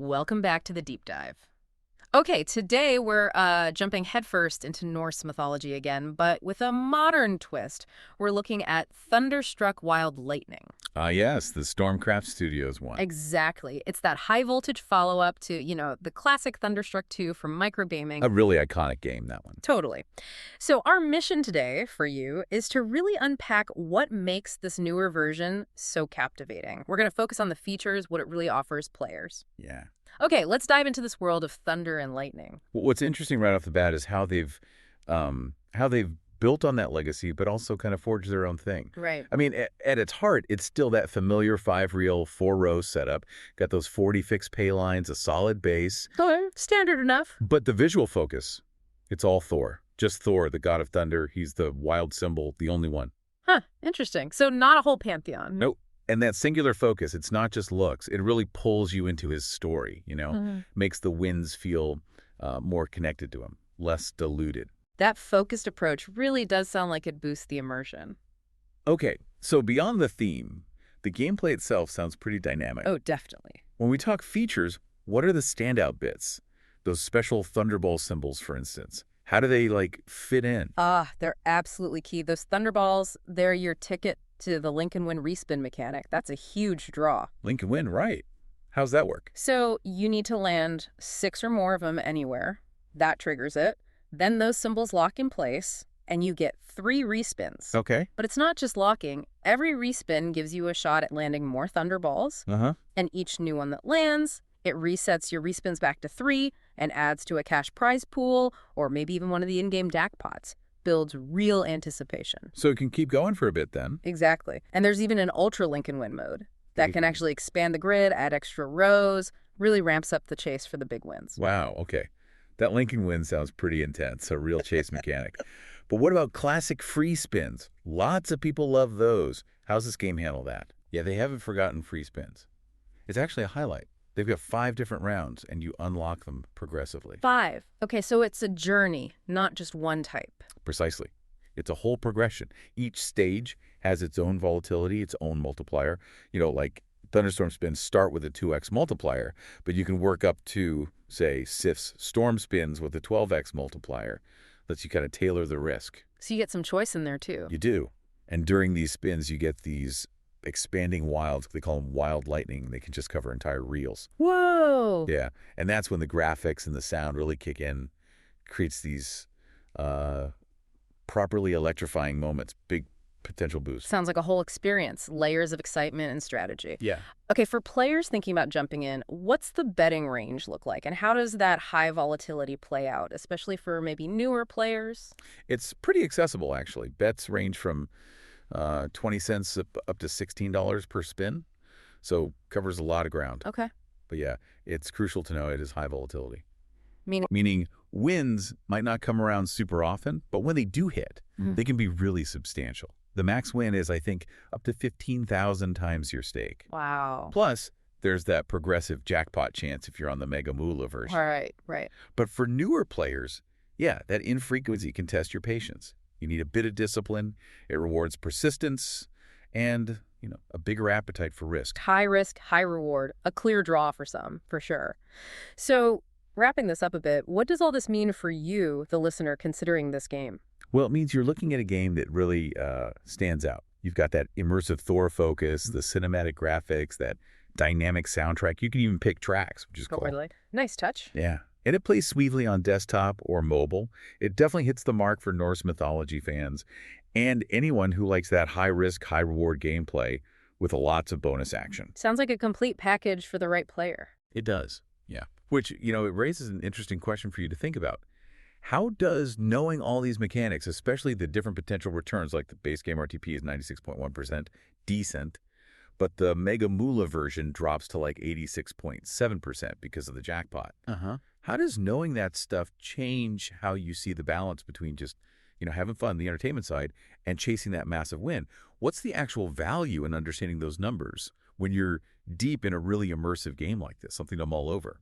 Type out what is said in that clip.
Welcome back to the deep dive. Okay, today we're jumping headfirst into Norse mythology again, but with a modern twist. We're looking at Thunderstruck Wild Lightning. Yes, the Stormcraft Studios one. Exactly. It's that high-voltage follow-up to, the classic Thunderstruck 2 from Microgaming. A really iconic game, that one. Totally. So our mission today for you is to really unpack what makes this newer version so captivating. We're going to focus on the features, what it really offers players. Yeah. Okay, let's dive into this world of thunder and lightning. What's interesting right off the bat is how they've built on that legacy, but also kind of forged their own thing. Right. I mean, at its heart, it's still that familiar 5-reel, 4-row setup. Got those 40 fixed pay lines, a solid base. Okay, standard enough. But the visual focus, it's all Thor. Just Thor, the god of thunder. He's the wild symbol, the only one. Huh, interesting. So not a whole pantheon. Nope. And that singular focus, it's not just looks. It really pulls you into his story, makes the winds feel more connected to him, less diluted. That focused approach really does sound like it boosts the immersion. Okay, so beyond the theme, the gameplay itself sounds pretty dynamic. Oh, definitely. When we talk features, what are the standout bits? Those special Thunderball symbols, for instance. How do they, fit in? They're absolutely key. Those Thunderballs, they're your ticket to the Link and Win respin mechanic. That's a huge draw. Link and Win, right. How's that work? So you need to land 6 or more of them anywhere. That triggers it. Then those symbols lock in place, and you get 3 respins. Okay. But it's not just locking. Every respin gives you a shot at landing more Thunderballs. And each new one that lands, it resets your respins back to 3 and adds to a cash prize pool or maybe even one of the in-game jackpots. Builds real anticipation. So it can keep going for a bit then. Exactly. And there's even an Ultra Link and Win mode that can actually expand the grid, add extra rows, really ramps up the chase for the big wins. Wow, okay. That Link and Win sounds pretty intense, a real chase mechanic. But what about classic free spins? Lots of people love those. How's this game handle that? Yeah, they haven't forgotten free spins. It's actually a highlight. They've got 5 different rounds, and you unlock them progressively. 5. Okay, so it's a journey, not just one type. Precisely. It's a whole progression. Each stage has its own volatility, its own multiplier. Like Thunderstorm spins start with a 2x multiplier, but you can work up to, say, Sif's Storm spins with a 12x multiplier. Lets you kind of tailor the risk. So you get some choice in there, too. You do. And during these spins, you get these expanding wilds. They call them Wild Lightning. They can just cover entire reels. Whoa! Yeah. And that's when the graphics and the sound really kick in. Creates these properly electrifying moments. Big potential boost. Sounds like a whole experience. Layers of excitement and strategy. Yeah. Okay, for players thinking about jumping in, what's the betting range look like? And how does that high volatility play out, especially for maybe newer players? It's pretty accessible, actually. Bets range from 20 cents up to $16 per spin. So covers a lot of ground. Okay. But yeah, it's crucial to know it is high volatility. Meaning wins might not come around super often, but when they do hit, they can be really substantial. The max win is, I think, up to 15,000 times your stake. Wow. Plus, there's that progressive jackpot chance if you're on the Mega Moolah version. Right. But for newer players, yeah, that infrequency can test your patience. You need a bit of discipline. It rewards persistence and, a bigger appetite for risk. High risk, high reward. A clear draw for some, for sure. So, wrapping this up a bit, what does all this mean for you, the listener, considering this game? Well, it means you're looking at a game that really stands out. You've got that immersive Thor focus, the cinematic graphics, that dynamic soundtrack. You can even pick tracks, which is cool. Really? Nice touch. Yeah. And it plays sweetly on desktop or mobile. It definitely hits the mark for Norse mythology fans and anyone who likes that high-risk, high-reward gameplay with lots of bonus action. Sounds like a complete package for the right player. It does, yeah. Which, it raises an interesting question for you to think about. How does knowing all these mechanics, especially the different potential returns, like the base game RTP is 96.1%, decent, but the Mega Moolah version drops to 86.7% because of the jackpot. How does knowing that stuff change how you see the balance between just, having fun, the entertainment side, and chasing that massive win? What's the actual value in understanding those numbers when you're deep in a really immersive game like this, something to mull over?